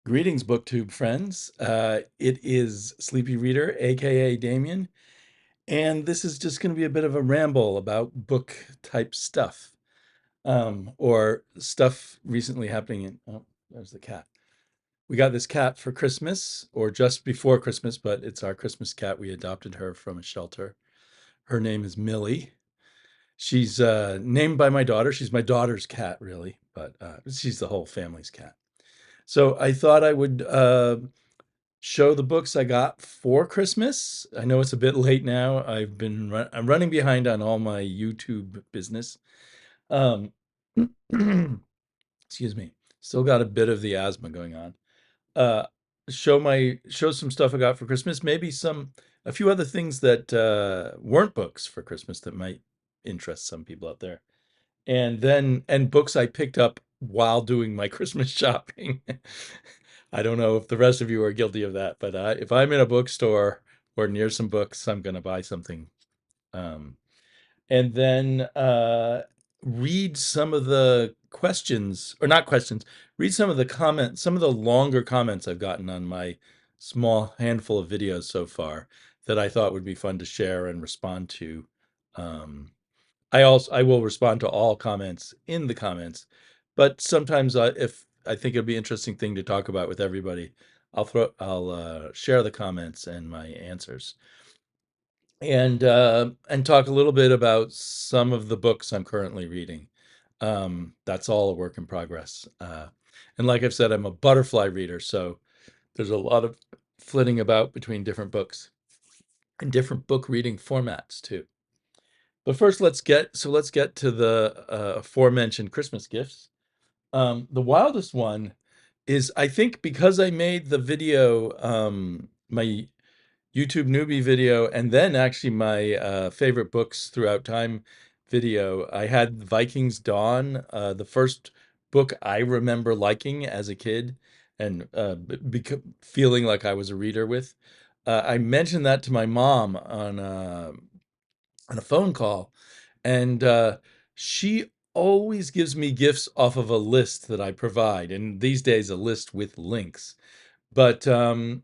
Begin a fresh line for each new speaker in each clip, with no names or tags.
Greetings, BookTube friends. It is Sleepy Reader, aka Damien, and this is just going to be a bit of a ramble about book type stuff, or stuff recently happening in. Oh, there's the cat. We got this cat for Christmas, or just before Christmas, but it's our Christmas cat. We adopted her from a shelter. Her name is Millie. She's named by my daughter. She's my daughter's cat, really, but she's the whole family's cat. So I thought I would show the books I got for Christmas. I know it's a bit late now. I'm running behind on all my YouTube business. Um, excuse me. Still got a bit of the asthma going on. Uh, show some stuff I got for Christmas. Maybe a few other things that weren't books for Christmas that might interest some people out there. And books I picked up while doing my Christmas shopping. I don't know if the rest of you are guilty of that, but if I'm in a bookstore or near some books, I'm going to buy something. Um, and then read some of the questions, or not questions, read some of the comments, some of the longer comments I've gotten on my small handful of videos so far that I thought would be fun to share and respond to. Um, I will respond to all comments in the comments, but sometimes if I think it'd be an interesting thing to talk about with everybody, I'll share the comments and my answers, and talk a little bit about some of the books I'm currently reading. That's all a work in progress. And like I've said, I'm a butterfly reader, so there's a lot of flitting about between different books and different book reading formats too. But first, let's get to the aforementioned Christmas gifts. The wildest one is, I think, because I made the video, my YouTube newbie video, and then actually my favorite books throughout time video. I had Vikings Dawn, the first book I remember liking as a kid, and feeling like I was a reader with. I mentioned that to my mom on a phone call, and she always gives me gifts off of a list that I provide, and these days a list with links. But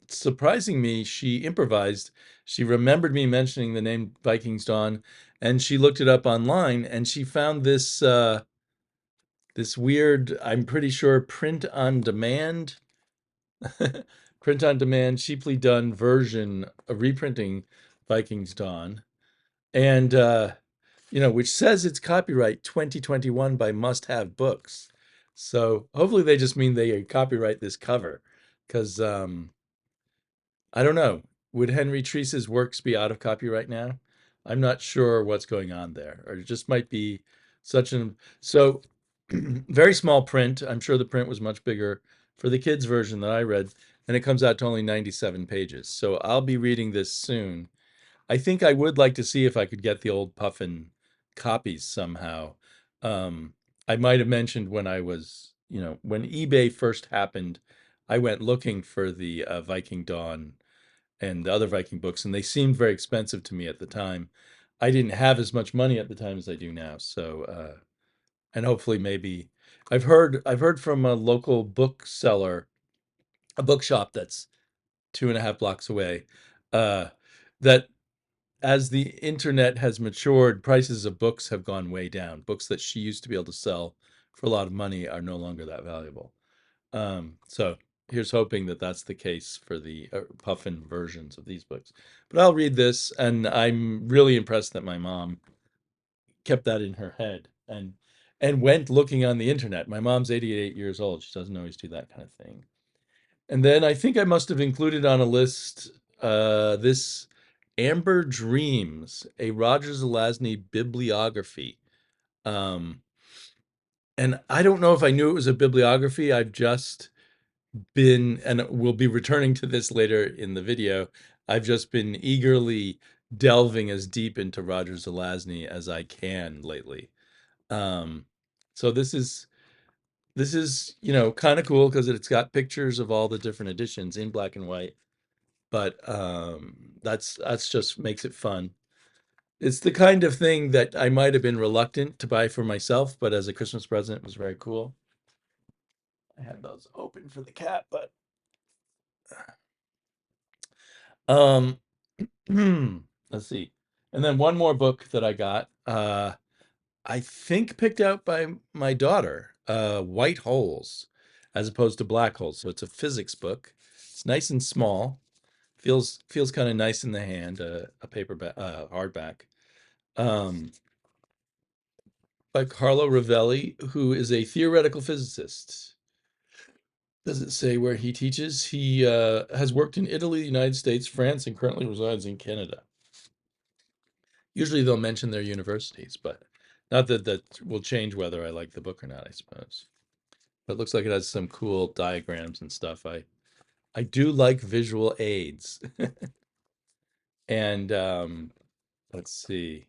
surprising me, she improvised. She remembered me mentioning the name Vikings Dawn, and she looked it up online, and she found this weird, I'm pretty sure, print on demand, print on demand, cheaply done version of reprinting Vikings Dawn, and which says it's copyright 2021 by Must Have Books. So hopefully they just mean they copyright this cover, because I don't know. Would Henry Treese's works be out of copyright now? I'm not sure what's going on there, or it just might be such an so very small print. I'm sure the print was much bigger for the kids' version that I read, and it comes out to only 97 pages. So I'll be reading this soon. I think I would like to see if I could get the old Puffin copies somehow. Um, I might have mentioned when I was, when eBay first happened, I went looking for the Viking Dawn and the other Viking books, and they seemed very expensive to me at the time. I didn't have as much money at the time as I do now, so and hopefully maybe I've heard from a local bookseller, a bookshop that's 2.5 blocks away, uh, that as the internet has matured, prices of books have gone way down. Books that she used to be able to sell for a lot of money are no longer that valuable. So here's hoping that that's the case for the Puffin versions of these books. But I'll read this, and I'm really impressed that my mom kept that in her head and went looking on the internet. My mom's 88 years old. She doesn't always do that kind of thing. And then I think I must have included on a list this Amber Dreams, a Roger Zelazny bibliography. Um, and I don't know if I knew it was a bibliography. I've just been, and we'll be returning to this later in the video, I've just been eagerly delving as deep into Roger Zelazny as I can lately. Um, so this is kind of cool because it's got pictures of all the different editions in black and white. But that's just makes it fun. It's the kind of thing that I might have been reluctant to buy for myself, but as a Christmas present, it was very cool. I had those open for the cat, but Um, let's see. And then one more book that I got, I think picked out by my daughter, White Holes, as opposed to Black Holes. So it's a physics book. It's nice and small. Feels kind of nice in the hand. A paperback, hardback, um, by Carlo Rovelli, who is a theoretical physicist. Does it say where he teaches? He has worked in Italy, the United States, France, and currently resides in Canada. Usually they'll mention their universities, but not that that will change whether I like the book or not, I suppose. But it looks like it has some cool diagrams and stuff. I do like visual aids. And let's see.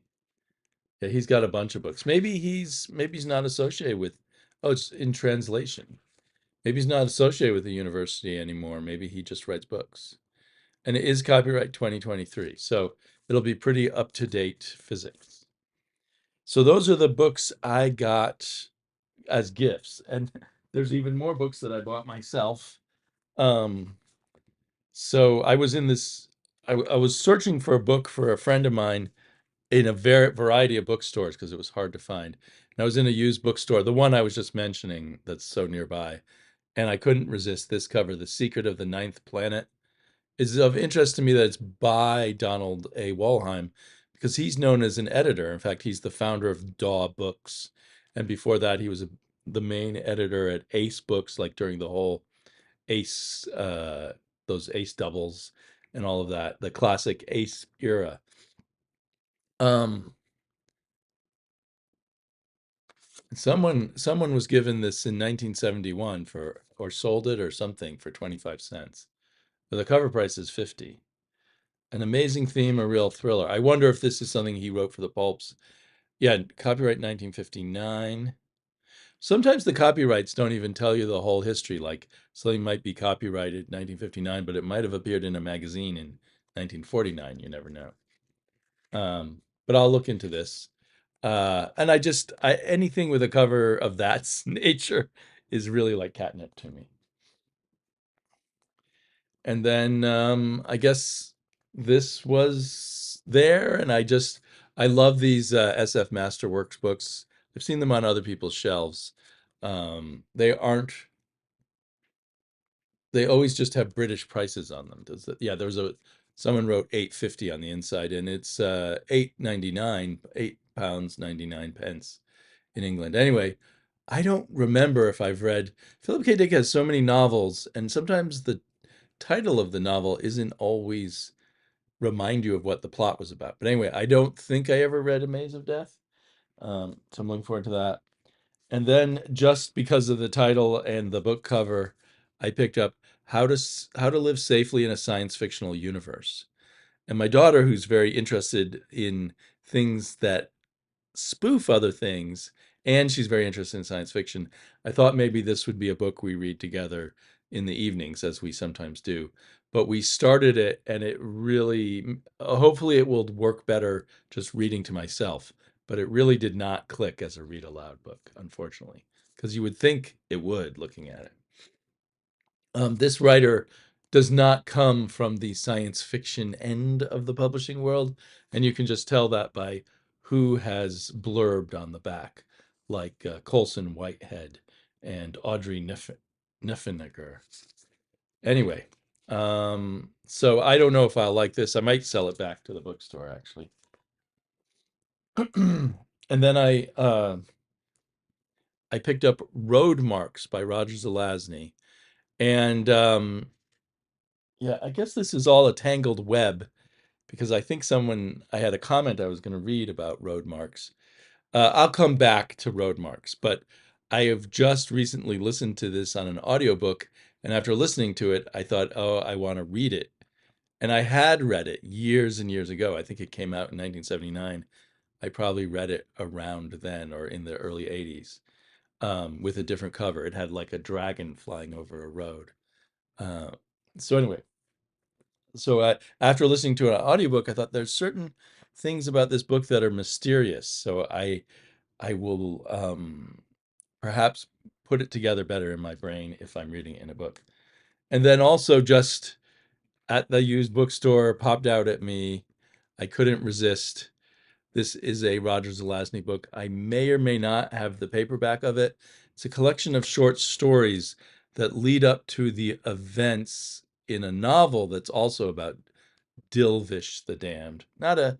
Yeah, he's got a bunch of books. Maybe he's not associated with, oh, it's in translation. Maybe he's not associated with the university anymore. Maybe he just writes books. And it is copyright 2023. So it'll be pretty up to date physics. So those are the books I got as gifts. And there's even more books that I bought myself. Um, so I was in this, I was searching for a book for a friend of mine in a variety of bookstores because it was hard to find. And I was in a used bookstore, the one I was just mentioning that's so nearby. And I couldn't resist this cover, The Secret of the Ninth Planet. Is of interest to me that it's by Donald A. Wollheim because he's known as an editor. In fact, he's the founder of Daw Books. And before that, he was the main editor at Ace Books, like during the whole Ace, those Ace doubles and all of that, the classic Ace era. Um, someone was given this in 1971 for, or sold it or something for 25 cents. But the cover price is 50. An amazing theme, a real thriller. I wonder if this is something he wrote for the pulps. Yeah, copyright 1959. Sometimes the copyrights don't even tell you the whole history. Like something might be copyrighted 1959, but it might have appeared in a magazine in 1949. You never know. But I'll look into this. And anything with a cover of that nature is really like catnip to me. And then I guess this was there, and I love these SF Masterworks books. I've seen them on other people's shelves. They aren't. They always just have British prices on them. Yeah, there was a someone wrote 8.50 on the inside, and it's 8.99, £8 99 pence in England. Anyway, I don't remember if I've read. Philip K. Dick has so many novels, and sometimes the title of the novel isn't always remind you of what the plot was about. But anyway, I don't think I ever read A Maze of Death. So I'm looking forward to that. And then just because of the title and the book cover, I picked up How to Live Safely in a Science Fictional Universe. And my daughter, who's very interested in things that spoof other things, and she's very interested in science fiction. I thought maybe this would be a book we read together in the evenings, as we sometimes do. But we started it, and it really, hopefully, it will work better just reading to myself. But it really did not click as a read aloud book, unfortunately, because you would think it would looking at it. This writer does not come from the science fiction end of the publishing world, and you can just tell that by who has blurbed on the back, like Colson Whitehead and Audrey Niffenegger. Anyway, so I don't know if I'll like this. I might sell it back to the bookstore, actually. And then I picked up Roadmarks by Roger Zelazny, and yeah, I guess this is all a tangled web because I had a comment I was going to read about Roadmarks. I'll come back to Roadmarks, but I have just recently listened to this on an audiobook, and after listening to it, I thought, oh, I want to read it. And I had read it years and years ago. I think it came out in 1979. I probably read it around then or in the early 80s, with a different cover. It had like a dragon flying over a road. Uh, so anyway, after listening to an audiobook, I thought there's certain things about this book that are mysterious. So I will perhaps put it together better in my brain if I'm reading it in a book. And then also just at the used bookstore popped out at me. I couldn't resist. This is a Roger Zelazny book. I may or may not have the paperback of it. It's a collection of short stories that lead up to the events in a novel that's also about Dilvish the Damned. Not a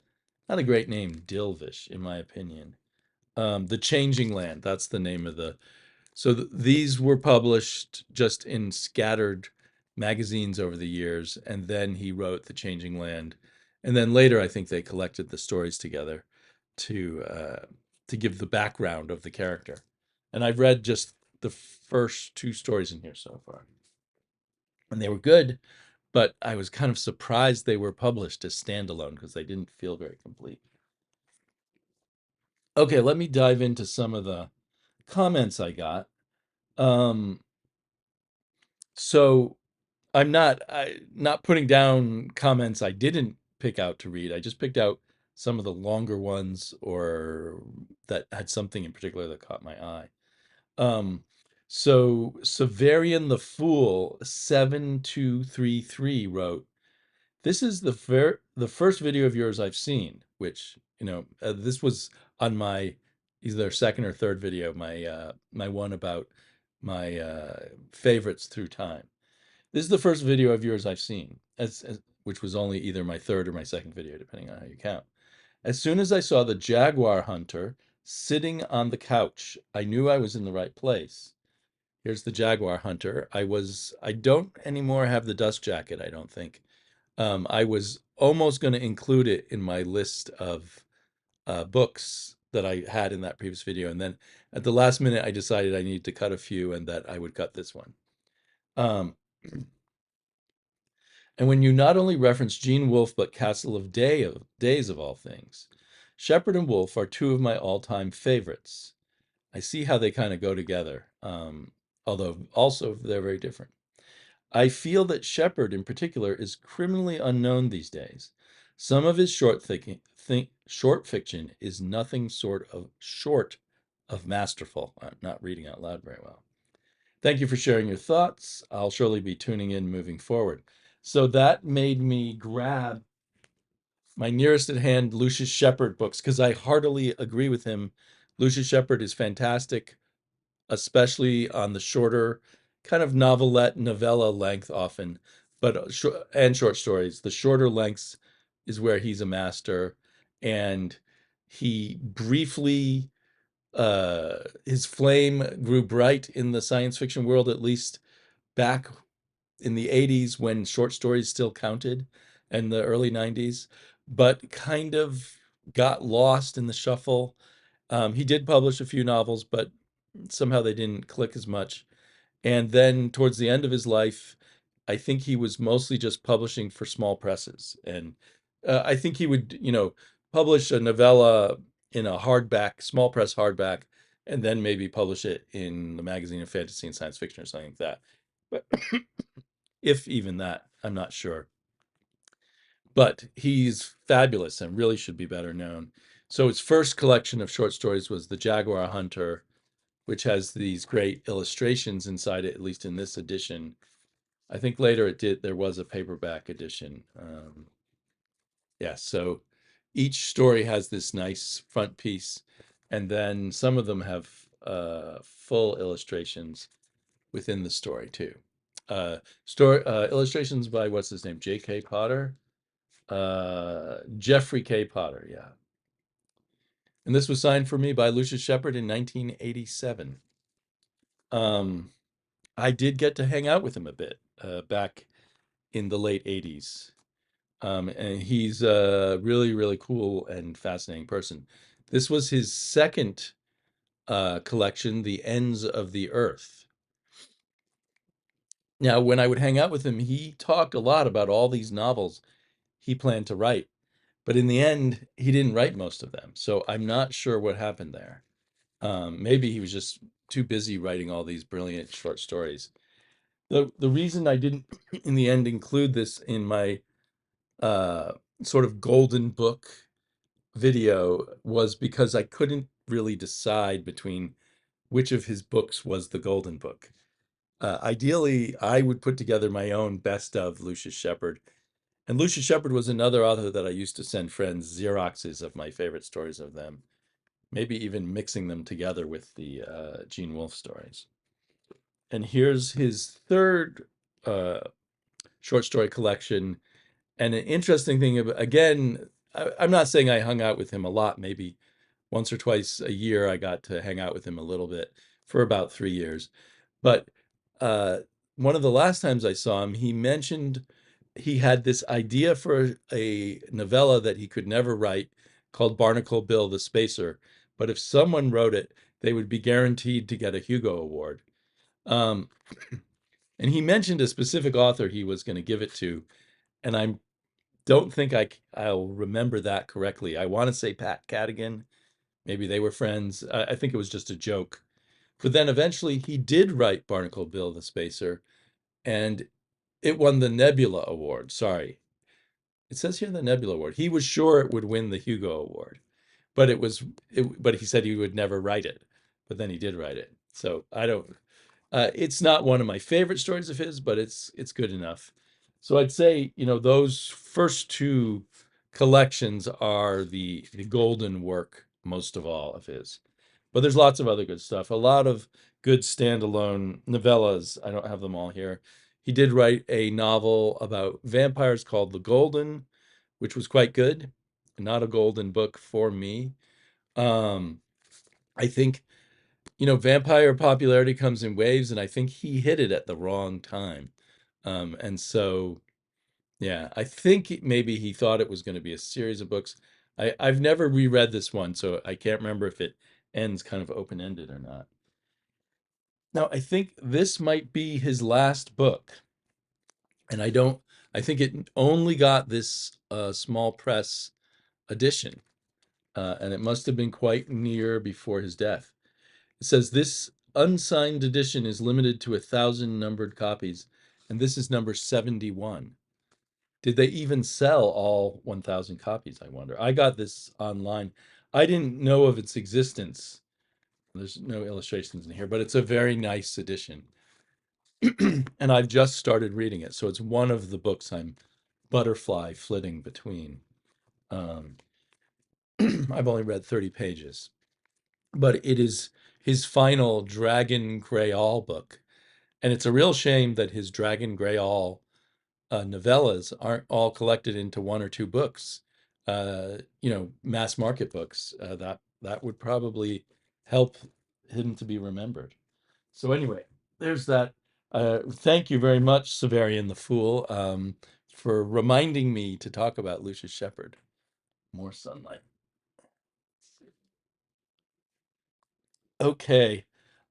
great name, Dilvish, in my opinion. The Changing Land, that's the name of the. So these were published just in scattered magazines over the years, and then he wrote The Changing Land, and then later I think they collected the stories together to uh, to give the background of the character. And I've read just the first two stories in here so far, and they were good, but I was kind of surprised they were published as standalone because they didn't feel very complete. Okay, let me dive into some of the comments I got. Um, so not putting down comments I didn't pick out to read. I just picked out some of the longer ones or that had something in particular that caught my eye. Um, so Severian the Fool 7233 wrote, "This is the first video of yours I've seen," which, this was on my either second or third video, my one about my favorites through time. "This is the first video of yours I've seen," which was only either my third or my second video, depending on how you count. "As soon as I saw the jaguar hunter sitting on the couch, I knew I was in the right place." Here's the jaguar hunter. I don't anymore have the dust jacket, I don't think. I was almost going to include it in my list of books that I had in that previous video. And then at the last minute, I decided I needed to cut a few and that I would cut this one. Um, and when you not only reference Gene Wolfe, but Castle of Days of all things, Shepard and Wolfe are two of my all-time favorites. I see how they kind of go together, although also they're very different. I feel that Shepard in particular is criminally unknown these days. Some of his short fiction is nothing short of masterful. I'm not reading out loud very well. Thank you for sharing your thoughts. I'll surely be tuning in moving forward. So that made me grab my nearest at hand Lucius Shepard books because I heartily agree with him. Lucius Shepard is fantastic, especially on the shorter kind of novella length often, but and short stories. The shorter lengths is where he's a master, and he briefly his flame grew bright in the science fiction world, at least back in the 80s when short stories still counted, and the early 90s, but kind of got lost in the shuffle. He did publish a few novels, but somehow they didn't click as much. And then towards the end of his life, I think he was mostly just publishing for small presses. And I think he would, publish a novella in a small press hardback, and then maybe publish it in the magazine of fantasy and science fiction or something like that. But if even that, I'm not sure. But he's fabulous and really should be better known. So his first collection of short stories was The Jaguar Hunter, which has these great illustrations inside it, at least in this edition. I think later there was a paperback edition. Yeah, so each story has this nice front piece, and then some of them have full illustrations within the story too. Illustrations by what's his name, J.K. Potter, Jeffrey K. Potter, yeah. And this was signed for me by Lucius Shepard in 1987. Um, I did get to hang out with him a bit back in the late 80s. And he's a really, really cool and fascinating person. This was his second collection, The Ends of the Earth. Now, when I would hang out with him, he talked a lot about all these novels he planned to write. But in the end, he didn't write most of them. So I'm not sure what happened there. Maybe he was just too busy writing all these brilliant short stories. The reason I didn't, in the end, include this in my sort of golden book video was because I couldn't really decide between which of his books was the golden book. Ideally, I would put together my own best of Lucius Shepard. And Lucius Shepard was another author that I used to send friends Xeroxes of my favorite stories of them, maybe even mixing them together with the Gene Wolfe stories. And here's his third uh, short story collection. And an interesting thing, again, I'm not saying I hung out with him a lot, maybe once or twice a year I got to hang out with him a little bit for about 3 years. But uh, one of the last times I saw him, he mentioned he had this idea for a novella that he could never write called Barnacle Bill the Spacer. But if someone wrote it, they would be guaranteed to get a Hugo Award. Um, and he mentioned a specific author he was going to give it to, and I don't think I'll remember that correctly. I want to say Pat Cadigan. Maybe they were friends. I think it was just a joke. But then eventually he did write Barnacle Bill the Spacer, and it won the Nebula Award. Sorry. It says here the Nebula Award. He was sure it would win the Hugo Award, but but he said he would never write it. But then he did write it. So I don't it's not one of my favorite stories of his, but it's good enough. So I'd say, those first two collections are the golden work most of all of his. But there's lots of other good stuff. A lot of good standalone novellas. I don't have them all here. He did write a novel about vampires called The Golden, which was quite good. Not a golden book for me. Um, I think, vampire popularity comes in waves, and I think he hit it at the wrong time. And so, yeah, I think maybe he thought it was going to be a series of books. I've never reread this one, so I can't remember if it ends kind of open-ended or not. Now, I think this might be his last book, and I think it only got this small press edition, and it must have been quite near before his death. It says this unsigned edition is limited to 1,000 numbered copies, and this is number 71. Did they even sell all 1,000 copies, I wonder? I got this online. I didn't know of its existence. There's no illustrations in here, but it's a very nice edition. And I've just started reading it, so it's one of the books I'm butterfly flitting between. Um, I've only read 30 pages, but it is his final Dragon Greyall book. And it's a real shame that his Dragon Greyall novellas aren't all collected into one or two books, mass market books. That would probably help him to be remembered. So anyway, there's that. Thank you very much, Severian the Fool, for reminding me to talk about Lucius Shepard. More sunlight. Okay.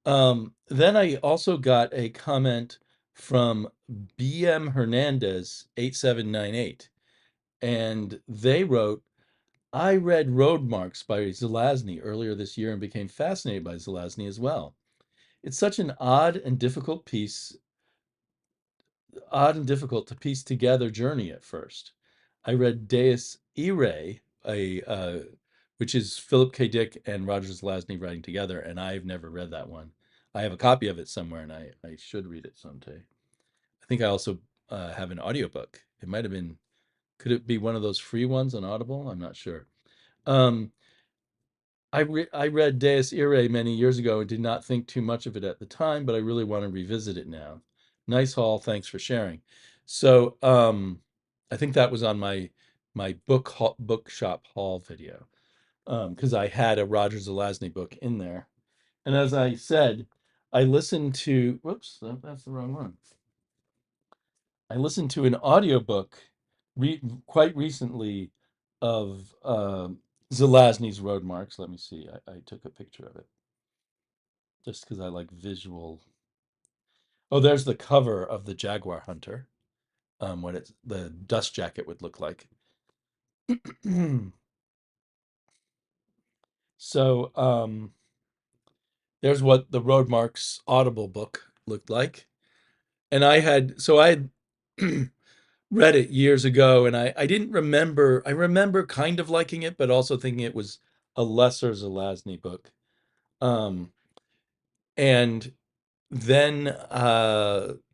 Then I also got a comment from BM Hernandez 8798, and they wrote, I read Roadmarks by Zelazny earlier this year and became fascinated by Zelazny as well. It's such an odd and difficult to piece together journey at first. I read Deus Irae, which is Philip K. Dick and Roger Zelazny writing together, and I've never read that one. I have a copy of it somewhere, and I should read it someday. I think I also have an audiobook. It might have been, could it be one of those free ones on Audible? I'm not sure. Um, I read Deus Irae many years ago and did not think too much of it at the time, but I really want to revisit it now. Nice haul, thanks for sharing. So I think that was on my bookshop haul video, because I had a Roger Zelazny book in there. And as I said, I listened to whoops, that's the wrong one. I listened to an audiobook quite recently of Zelazny's Roadmarks. Let me see. I took a picture of it just because I like visual. Oh, there's the cover of the Jaguar Hunter. What it's the dust jacket would look like. So there's what the Roadmarks Audible book looked like, and I had read it years ago, and I didn't remember. I remember kind of liking it, but also thinking it was a lesser Zelazny book. Um, and then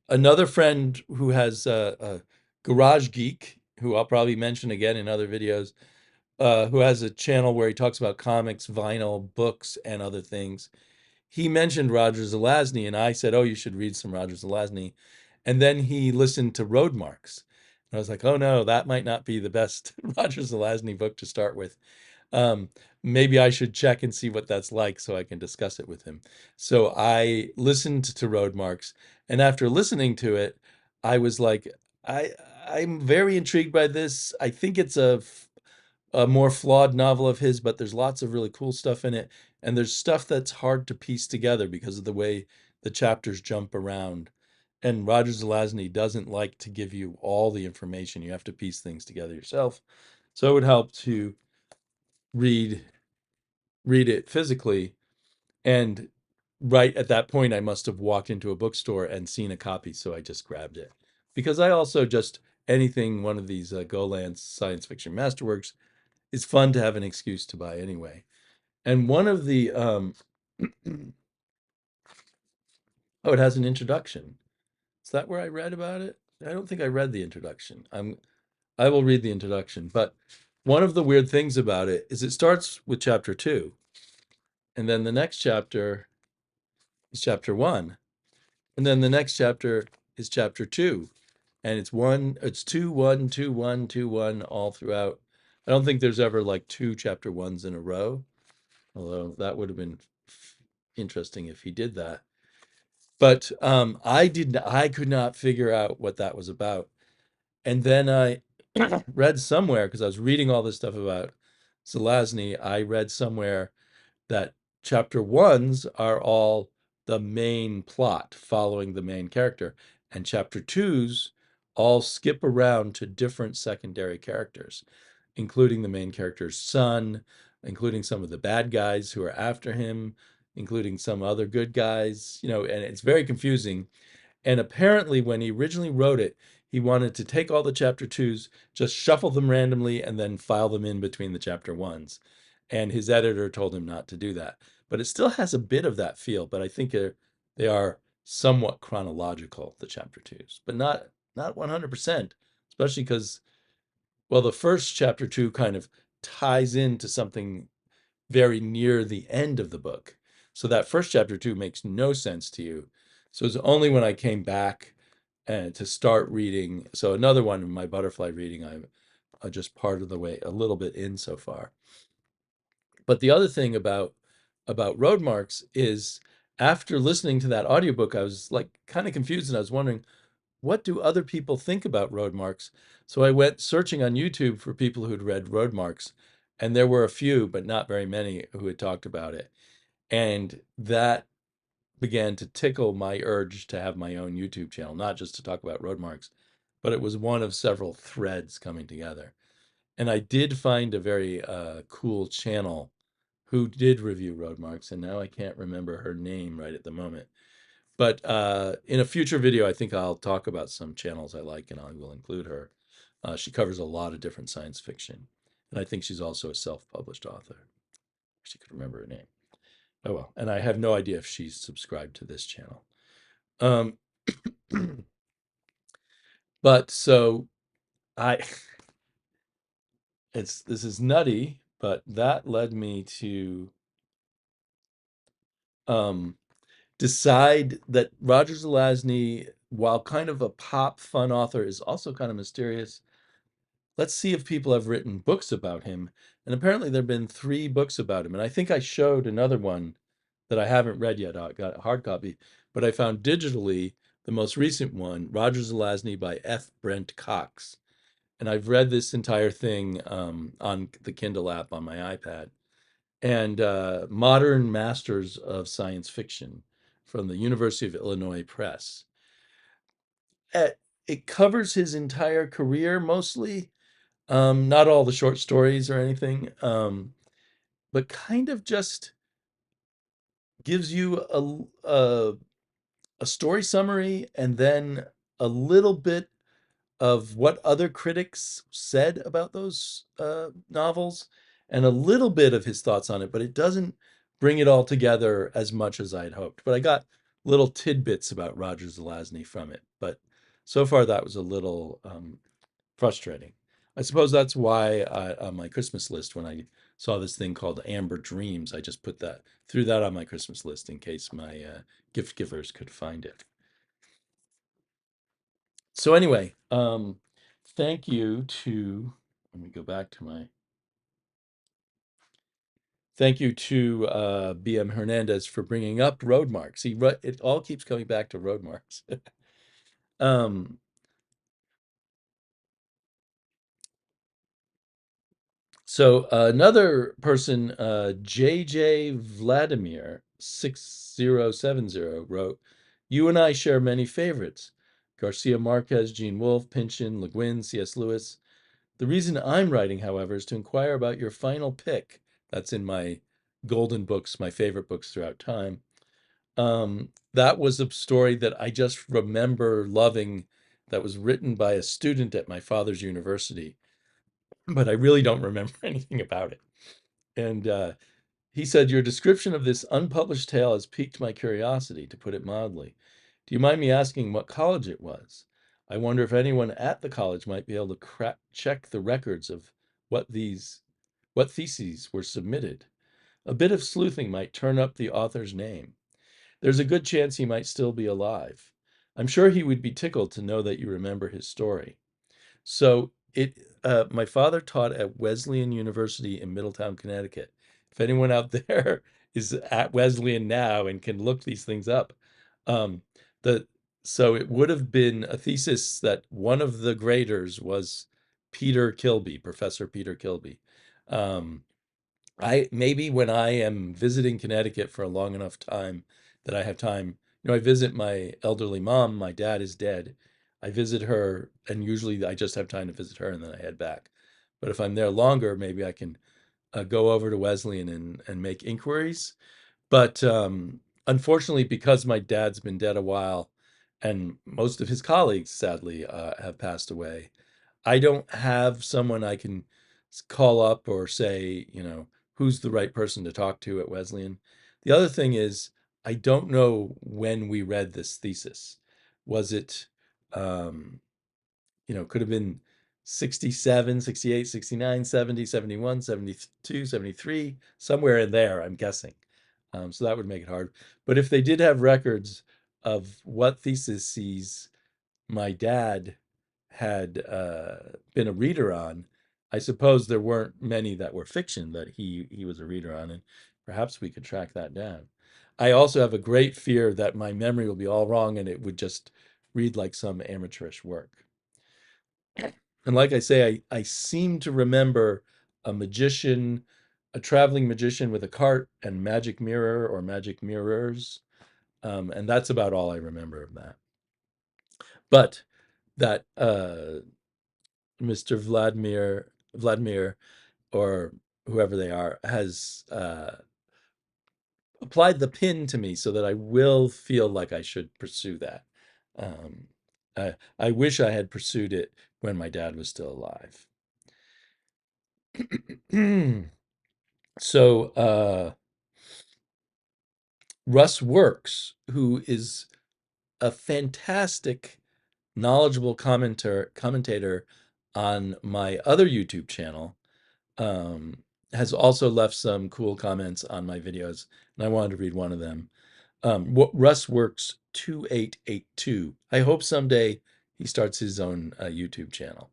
another friend who has a Garage Geek, who I'll probably mention again in other videos, who has a channel where he talks about comics, vinyl, books, and other things. He mentioned Roger Zelazny, and I said, "Oh, you should read some Roger Zelazny." And then he listened to Roadmarks. And I was like, "Oh no, that might not be the best Roger Zelazny book to start with. Um, Maybe I should check and see what that's like so I can discuss it with him." So I listened to Roadmarks, and after listening to it, I was like, I I'm very intrigued by this. I think it's a more flawed novel of his, but there's lots of really cool stuff in it. And there's stuff that's hard to piece together because of the way the chapters jump around. And Roger Zelazny doesn't like to give you all the information. You have to piece things together yourself. So it would help to read read it physically. And right at that point, I must have walked into a bookstore and seen a copy, so I just grabbed it. Because I also just anything one of these Golan science fiction masterworks is fun to have an excuse to buy anyway. And one of the oh, it has an introduction. Is that where I read about it? I don't think I read the introduction. I will read the introduction, but one of the weird things about it is it starts with chapter 2, and then the next chapter is chapter 1, and then the next chapter is chapter 2, and it's 2 1 2 1 2 1 all throughout. I don't think there's ever like two chapter 1s in a row, although that would have been interesting if he did that. But I could not figure out what that was about. And then I read somewhere, because I was reading all this stuff about Zelazny, I read somewhere that chapter ones are all the main plot following the main character, and chapter twos all skip around to different secondary characters, including the main character's son, including some of the bad guys who are after him, including some other good guys, and it's very confusing. And apparently, when he originally wrote it, he wanted to take all the chapter twos, just shuffle them randomly, and then file them in between the chapter ones. And his editor told him not to do that. But it still has a bit of that feel, but I think they are somewhat chronological, the chapter twos, but not 100%, especially because, well, the first chapter two kind of ties into something very near the end of the book. So that first chapter two makes no sense to you. So it's only when I came back and to start reading. So another one in my butterfly reading, I'm just part of the way, a little bit in so far. But the other thing about Roadmarks is after listening to that audiobook, I was like kind of confused and I was wondering, what do other people think about Roadmarks? So I went searching on YouTube for people who'd read Roadmarks, and there were a few, but not very many, who had talked about it. And that began to tickle my urge to have my own YouTube channel, not just to talk about Roadmarks, but it was one of several threads coming together. And I did find a very cool channel who did review Roadmarks, and now I can't remember her name right at the moment. But in a future video, I think I'll talk about some channels I like, and I will include her. She covers a lot of different science fiction, and I think she's also a self-published author. She could remember her name. Oh well, and I have no idea if she's subscribed to this channel. Um, but so I, this is nutty, but that led me to um, decide that Roger Zelazny, while kind of a pop fun author, is also kind of mysterious. Let's see if people have written books about him. And apparently there have been 3 books about him. And I think I showed another one that I haven't read yet. I got a hard copy, but I found digitally the most recent one, Roger Zelazny by F. Brent Cox. And I've read this entire thing on the Kindle app on my iPad. And Modern Masters of Science Fiction from the University of Illinois Press. It covers his entire career mostly, not all the short stories or anything, but kind of just gives you a story summary and then a little bit of what other critics said about those novels and a little bit of his thoughts on it, but it doesn't bring it all together as much as I had hoped. But I got little tidbits about Roger Zelazny from it. But so far, that was a little frustrating. I suppose that's why on my Christmas list, when I saw this thing called Amber Dreams, I just threw that on my Christmas list in case my gift givers could find it. So anyway, thank you to, let me go back to my, thank you to BM Hernandez for bringing up Roadmarks. It all keeps coming back to Roadmarks. um, So another person, JJ Vladimir 6070 wrote, "You and I share many favorites: Garcia Marquez, Gene Wolfe, Pynchon, Le Guin, C.S. Lewis. The reason I'm writing, however, is to inquire about your final pick. That's in my golden books, my favorite books throughout time. That was a story that I just remember loving, that was written by a student at my father's university, but I really don't remember anything about it. And he said, your description of this unpublished tale has piqued my curiosity, to put it mildly. Do you mind me asking what college it was? I wonder if anyone at the college might be able to check the records of what theses were submitted. A bit of sleuthing might turn up the author's name. There's a good chance he might still be alive. I'm sure he would be tickled to know that you remember his story." So my father taught at Wesleyan University in Middletown, Connecticut. If anyone out there is at Wesleyan now and can look these things up, um, the so it would have been a thesis that one of the graders was Peter Kilby, Professor Peter Kilby. Um, I maybe when I am visiting Connecticut for a long enough time that I have time, I visit my elderly mom. My dad is dead. I visit her, and usually I just have time to visit her, and then I head back. But if I'm there longer, maybe I can go over to Wesleyan and make inquiries. But unfortunately, because my dad's been dead a while, and most of his colleagues, sadly, have passed away, I don't have someone I can call up or say, who's the right person to talk to at Wesleyan. The other thing is, I don't know when we read this thesis. Was it, could have been 67, 68, 69, 70, 71, 72, 73, somewhere in there, I'm guessing. So that would make it hard. But if they did have records of what theses my dad had been a reader on, I suppose there weren't many that were fiction that he was a reader on, and perhaps we could track that down. I also have a great fear that my memory will be all wrong and it would just read like some amateurish work. And like I say, I seem to remember a magician, a traveling magician with a cart and magic mirror or magic mirrors. And that's about all I remember of that. But that Mr. Vladimir, or whoever they are, has applied the pin to me so that I will feel like I should pursue that. Um, I wish I had pursued it when my dad was still alive. So Russ Works, who is a fantastic, knowledgeable commentator on my other YouTube channel, has also left some cool comments on my videos, and I wanted to read one of them. Russ Works 2882. I hope someday he starts his own YouTube channel.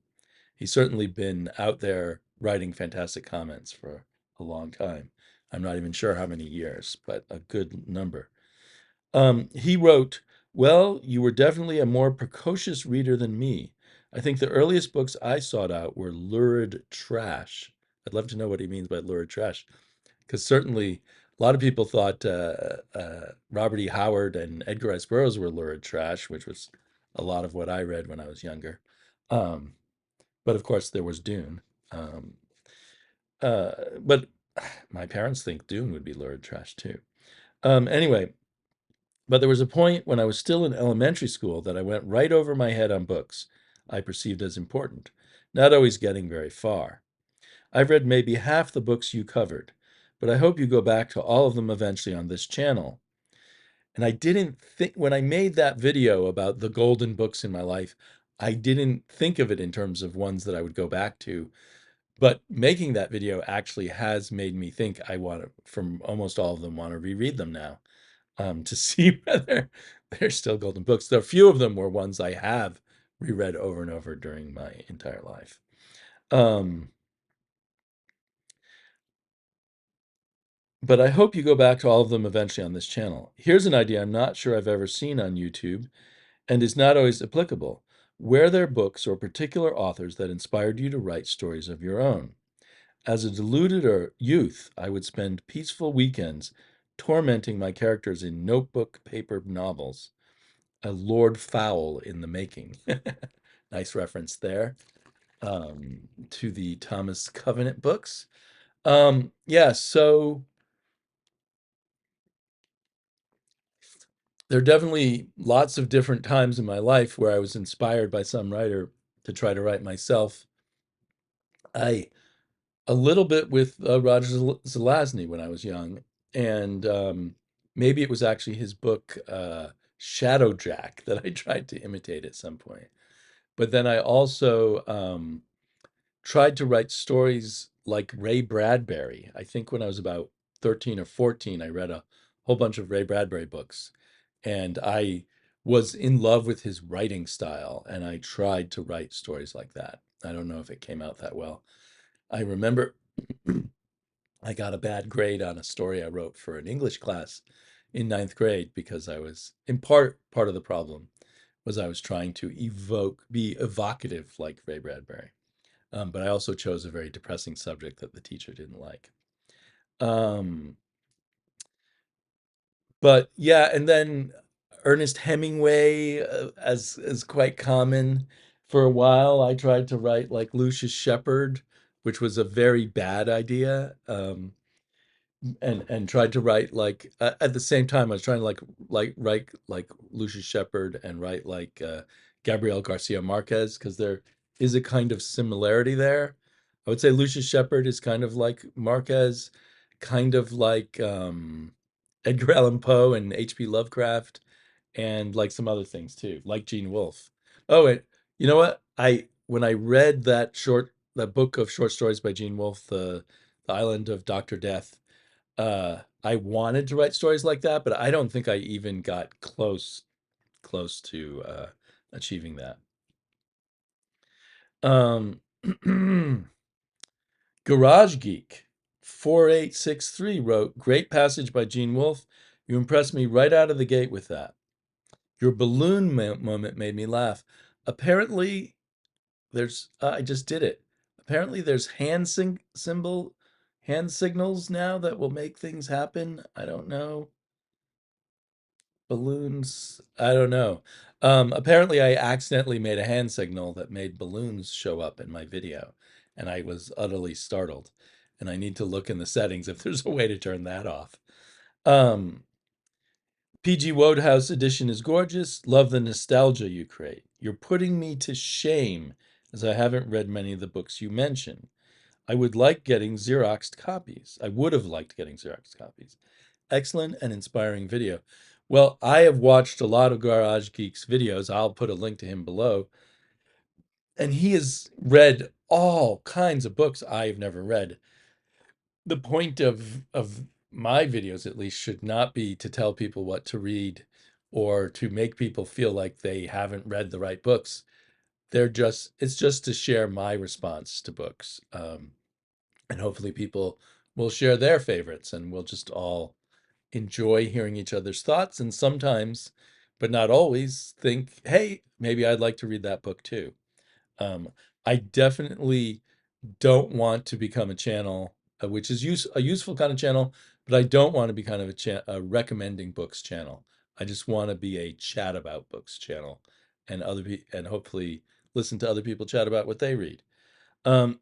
He's certainly been out there writing fantastic comments for a long time. I'm not even sure how many years, but a good number. He wrote, "Well, you were definitely a more precocious reader than me. I think the earliest books I sought out were lurid trash." I'd love to know what he means by lurid trash, because certainly a lot of people thought Robert E. Howard and Edgar Rice Burroughs were lurid trash, which was a lot of what I read when I was younger. Um, but of course, there was Dune. Um, but my parents think Dune would be lurid trash too. Anyway, but there was a point when I was still in elementary school that I went right over my head on books I perceived as important, not always getting very far. I've read maybe half the books you covered, but I hope you go back to all of them eventually on this channel. And I didn't think, when I made that video about the golden books in my life, I didn't think of it in terms of ones that I would go back to. But making that video actually has made me think I want to, from almost all of them, want to reread them now, to see whether they're still golden books. There, a few of them were ones I have reread over and over during my entire life. Um, but I hope you go back to all of them eventually on this channel. Here's an idea I'm not sure I've ever seen on YouTube and is not always applicable. Were there books or particular authors that inspired you to write stories of your own? As a deluded youth, I would spend peaceful weekends tormenting my characters in notebook paper novels. A Lord Fowl in the making. Nice reference there, to the Thomas Covenant books. Yeah, so there are definitely lots of different times in my life where I was inspired by some writer to try to write myself. I a little bit with Roger Zelazny when I was young, and maybe it was actually his book Shadowjack that I tried to imitate at some point. But then I also tried to write stories like Ray Bradbury. I think when I was about 13 or 14, I read a whole bunch of Ray Bradbury books, and I was in love with his writing style, and I tried to write stories like that. I don't know if it came out that well. I remember I got a bad grade on a story I wrote for an English class in ninth grade because I was, in part of the problem was I was trying to be evocative like Ray Bradbury. But I also chose a very depressing subject that the teacher didn't like. Um, but yeah, and then Ernest Hemingway, as quite common for a while. I tried to write like Lucius Shepard, which was a very bad idea. And tried to write like at the same time I was trying to write like Lucius Shepard and write like Gabriel Garcia Marquez, because there is a kind of similarity there. I would say Lucius Shepard is kind of like Marquez, kind of like Edgar Allan Poe and H.P. Lovecraft, and like some other things too, like Gene Wolfe. Oh, and you know what? I when I read that book of short stories by Gene Wolfe, the Island of Dr. Death, I wanted to write stories like that, but I don't think I even got close to achieving that. Um, Garage Geek 4863 wrote, "Great passage by Gene Wolfe. You impressed me right out of the gate with that. Your balloon moment made me laugh. Apparently, I just did it. Apparently, there's hand signals now that will make things happen. I don't know. Balloons, I don't know. Apparently I accidentally made a hand signal that made balloons show up in my video, and I was utterly startled. And I need to look in the settings if there's a way to turn that off. Um, PG Wodehouse edition is gorgeous. Love the nostalgia you create. You're putting me to shame, as I haven't read many of the books you mention. I would like getting Xeroxed copies. I would have liked getting Xeroxed copies. Excellent and inspiring video. Well, I have watched a lot of Garage Geek's videos. I'll put a link to him below. And he has read all kinds of books I've never read. The point of my videos, at least, should not be to tell people what to read or to make people feel like they haven't read the right books. It's just to share my response to books. And hopefully people will share their favorites, and we'll just all enjoy hearing each other's thoughts, and sometimes, but not always, think, hey, maybe I'd like to read that book too. Um, I definitely don't want to become a channel, which is a useful kind of channel, but I don't want to be kind of a recommending books channel. I just want to be a chat about books channel, and and hopefully listen to other people chat about what they read. Um,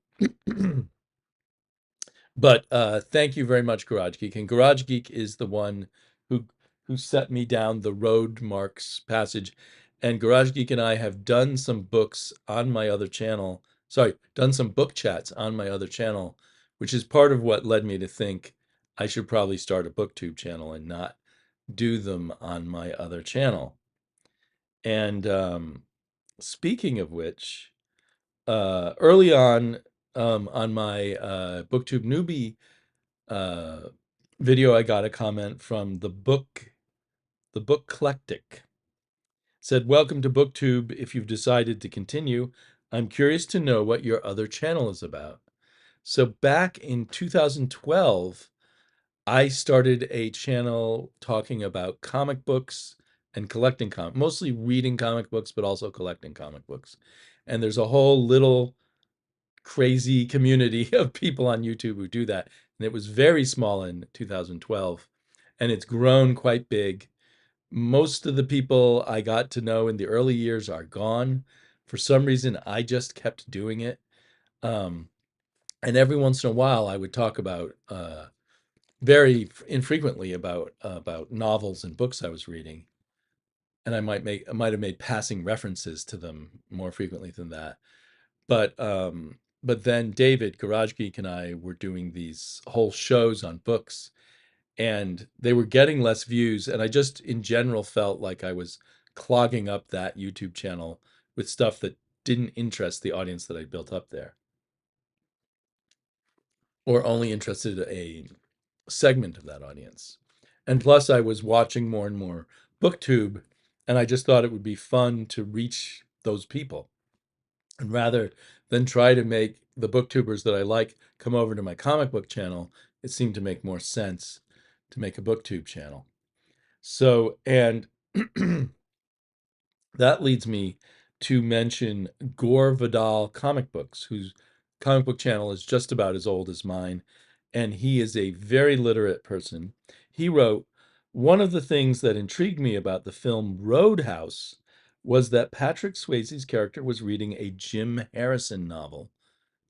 But thank you very much, Garage Geek. And Garage Geek is the one who who set me down the Roadmarks passage. And Garage Geek and I have done some books on my other channel. Sorry, done some book chats on my other channel, which is part of what led me to think I should probably start a booktube channel and not do them on my other channel. And speaking of which, early on my BookTube newbie uh, video, I got a comment from the Booklectic. Said, "Welcome to BookTube. If you've decided to continue, I'm curious to know what your other channel is about." So back in 2012, I started a channel talking about comic books and collecting mostly reading comic books, but also collecting comic books. And there's a whole little crazy community of people on YouTube who do that. And it was very small in 2012, and it's grown quite big. Most of the people I got to know in the early years are gone. For some reason, I just kept doing it. Um, and every once in a while, I would talk about very infrequently about novels and books I was reading, and I might have made passing references to them more frequently than that. But then David, Garage Geek, and I were doing these whole shows on books, and they were getting less views, and I just in general felt like I was clogging up that YouTube channel with stuff that didn't interest the audience that I built up there, or only interested a segment of that audience. And plus, I was watching more and more BookTube, and I just thought it would be fun to reach those people. And rather than try to make the booktubers that I like come over to my comic book channel, it seemed to make more sense to make a BookTube channel. So, and that leads me to mention Gore Vidal Comic Books, whose comic book channel is just about as old as mine, and he is a very literate person. He wrote, "One of the things that intrigued me about the film Roadhouse was that Patrick Swayze's character was reading a Jim Harrison novel."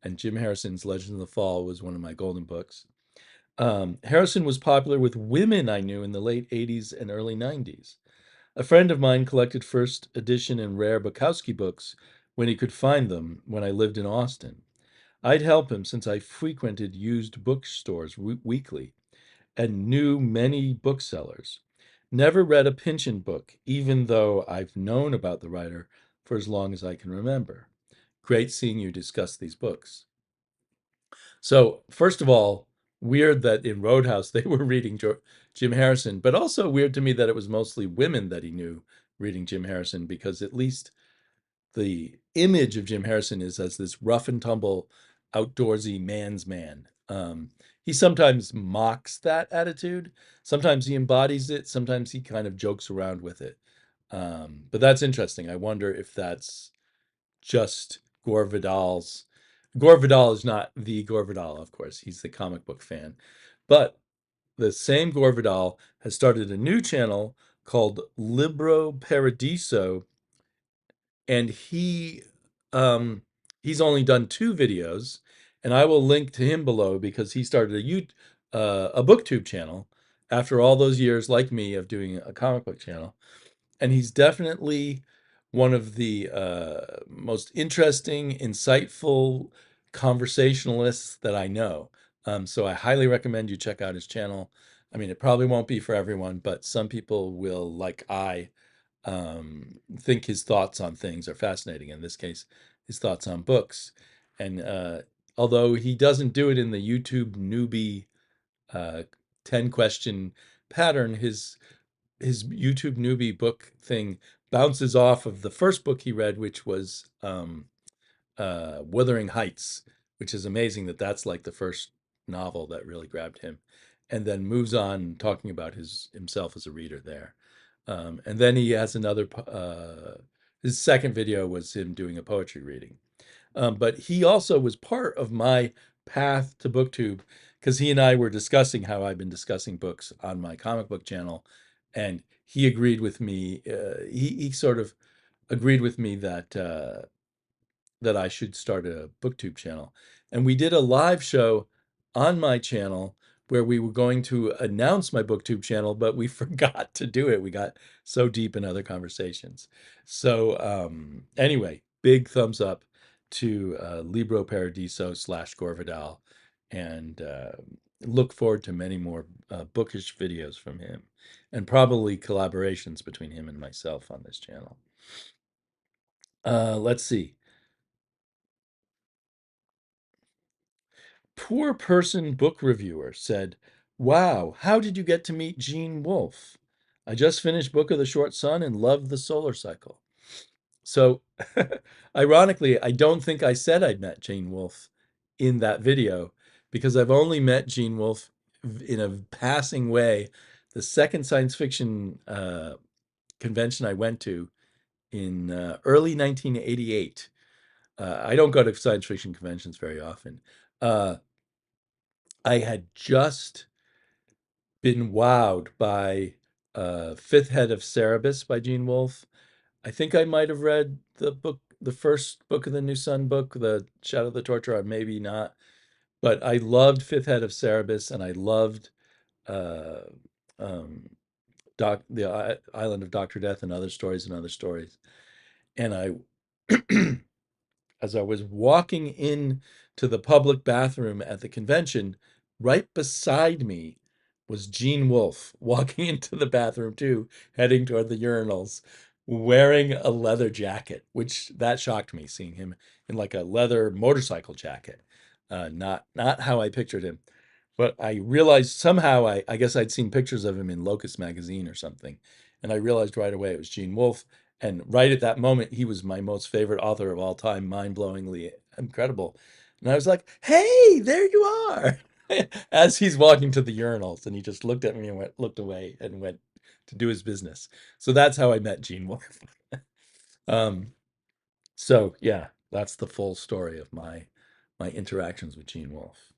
And Jim Harrison's Legend of the Fall was one of my golden books. Harrison was popular with women I knew in the late 80s and early 90s. A friend of mine collected first edition and rare Bukowski books when he could find them when I lived in Austin. I'd help him since I frequented used bookstores weekly and knew many booksellers. Never read a Pynchon book, even though I've known about the writer for as long as I can remember. Great seeing you discuss these books. So, first of all, weird that in Roadhouse they were reading Jim Harrison, but also weird to me that it was mostly women that he knew reading Jim Harrison, because at least the image of Jim Harrison is as this rough and tumble, outdoorsy man's man. He sometimes mocks that attitude. Sometimes he embodies it. Sometimes he kind of jokes around with it. But that's interesting. I wonder if that's just Gore Vidal's. Gore Vidal is not the Gore Vidal, of course. He's the comic book fan. But the same Gore Vidal has started a new channel called LibroParadiso, and he's only done 2 videos, and I will link to him below because he started a BookTube channel after all those years, like me, of doing a comic book channel. And he's definitely one of the most interesting, insightful conversationalists that I know. So I highly recommend you check out his channel. I mean, it probably won't be for everyone, but some people will, like I, think his thoughts on things are fascinating. In this case, his thoughts on books. And although he doesn't do it in the YouTube newbie uh, 10 question pattern, his YouTube newbie book thing bounces off of the first book he read, which was Wuthering Heights, which is amazing that that's like the first novel that really grabbed him, and then moves on talking about himself as a reader there. And then he has another, his second video was him doing a poetry reading. But he also was part of my path to BookTube, because he and I were discussing how I've been discussing books on my comic book channel, and he agreed with me. He sort of agreed with me that I should start a BookTube channel, and we did a live show on my channel where we were going to announce my BookTube channel, but we forgot to do it. We got so deep in other conversations. So anyway, big thumbs up to Libro Paradiso / Gore Vidal, and look forward to many more bookish videos from him, and probably collaborations between him and myself on this channel. Let's see. Poor Person Book Reviewer said, "Wow, how did you get to meet Gene Wolfe? I just finished Book of the Short Sun and loved the solar cycle." So, ironically, I don't think I said I'd met Gene Wolfe in that video, because I've only met Gene Wolfe in a passing way. The second science fiction convention I went to in early 1988. I don't go to science fiction conventions very often. Uh, I had just been wowed by Fifth Head of Cerebus by Gene Wolfe. I think I might have read the book, the first book of the New Sun book, The Shadow of the Torture, or maybe not. But I loved Fifth Head of Cerebus, and I loved uh, um, the Island of Doctor Death and Other Stories and Other Stories. And I as I was walking in to the public bathroom at the convention, right beside me was Gene Wolfe walking into the bathroom too, heading toward the urinals, wearing a leather jacket, which that shocked me, seeing him in like a leather motorcycle jacket. Not how I pictured him. But I realized somehow, I guess I'd seen pictures of him in Locust magazine or something. And I realized right away it was Gene Wolfe. And right at that moment, he was my most favorite author of all time, mind-blowingly incredible. And I was like, "Hey, there you are!" As he's walking to the urinals, and he just looked at me and looked away and went to do his business. So that's how I met Gene Wolfe. Um, so yeah, that's the full story of my interactions with Gene Wolfe.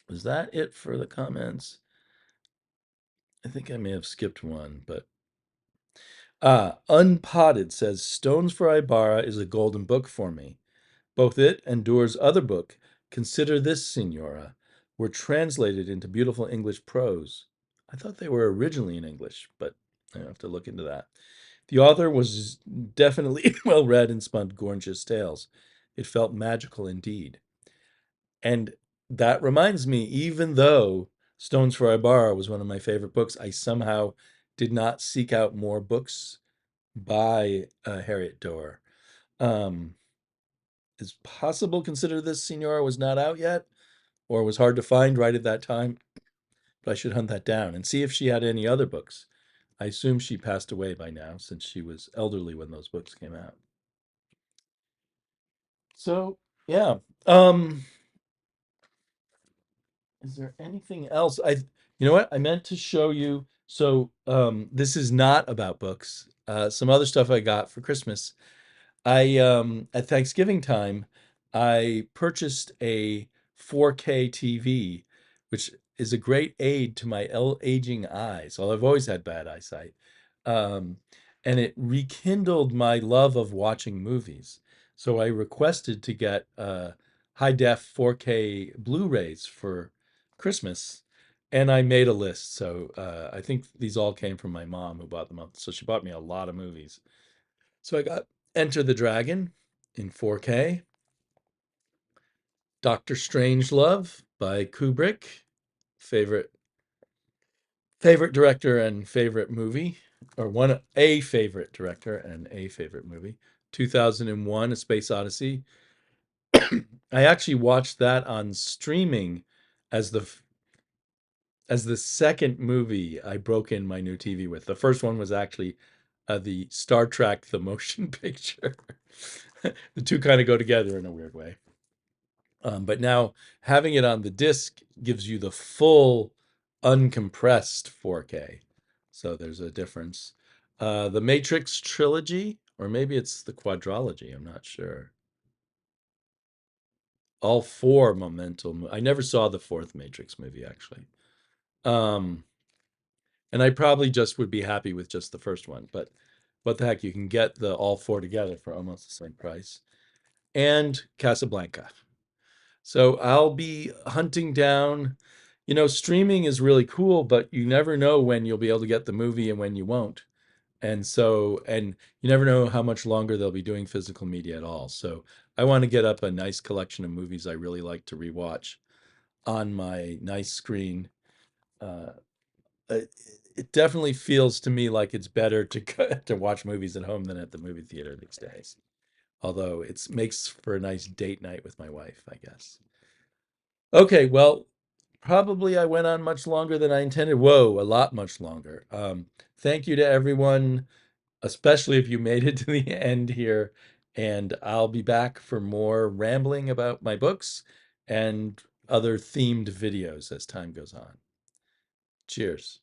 Was that it for the comments? I think I may have skipped one, but Unpotted says Stones for Ibarra is a golden book for me. Both it and Doer's other book, Consider This, Signora, were translated into beautiful English prose. I thought they were originally in English, but I have to look into that. The author was definitely well read and spun gorgeous tales. It felt magical indeed. And that reminds me, even though Stones for Ibarra was one of my favorite books, I somehow did not seek out more books by Harriet Doer. Um, is possible Consider This, Signora was not out yet, or was hard to find right at that time, but I should hunt that down and see if she had any other books. I assume she passed away by now, since she was elderly when those books came out. So, yeah. Um, Is there anything else? You know what? I meant to show you. So, this is not about books. Some other stuff I got for Christmas. At Thanksgiving time, I purchased a 4K TV, which is a great aid to my aging eyes. Well, I've always had bad eyesight. Um, and it rekindled my love of watching movies. So I requested to get high def 4K Blu-rays for Christmas, and I made a list. So I think these all came from my mom, who bought them up. So she bought me a lot of movies. So I got Enter the Dragon in 4K, Doctor Strangelove by Kubrick, favorite favorite director and favorite movie, or one a favorite director and a favorite movie. 2001: A Space Odyssey. I actually watched that on streaming as the second movie I broke in my new TV with. The first one was actually the Star Trek the motion picture. The two kind of go together in a weird way. But now having it on the disc gives you the full uncompressed 4K. So there's a difference. The Matrix trilogy, or maybe it's the quadrology, I'm not sure. All four Memento. I never saw the fourth Matrix movie, actually. Um, and I probably just would be happy with just the first one, but what the heck, you can get the all four together for almost the same price. And Casablanca. So I'll be hunting down, streaming is really cool, but you never know when you'll be able to get the movie and when you won't. And you never know how much longer they'll be doing physical media at all. So I want to get up a nice collection of movies I really like to rewatch on my nice screen. Uh, it, it definitely feels to me like it's better to to watch movies at home than at the movie theater these days. Although it makes for a nice date night with my wife, I guess. Okay, well, probably I went on much longer than I intended. Whoa, a lot much longer. Thank you to everyone, especially if you made it to the end here. And I'll be back for more rambling about my books and other themed videos as time goes on. Cheers.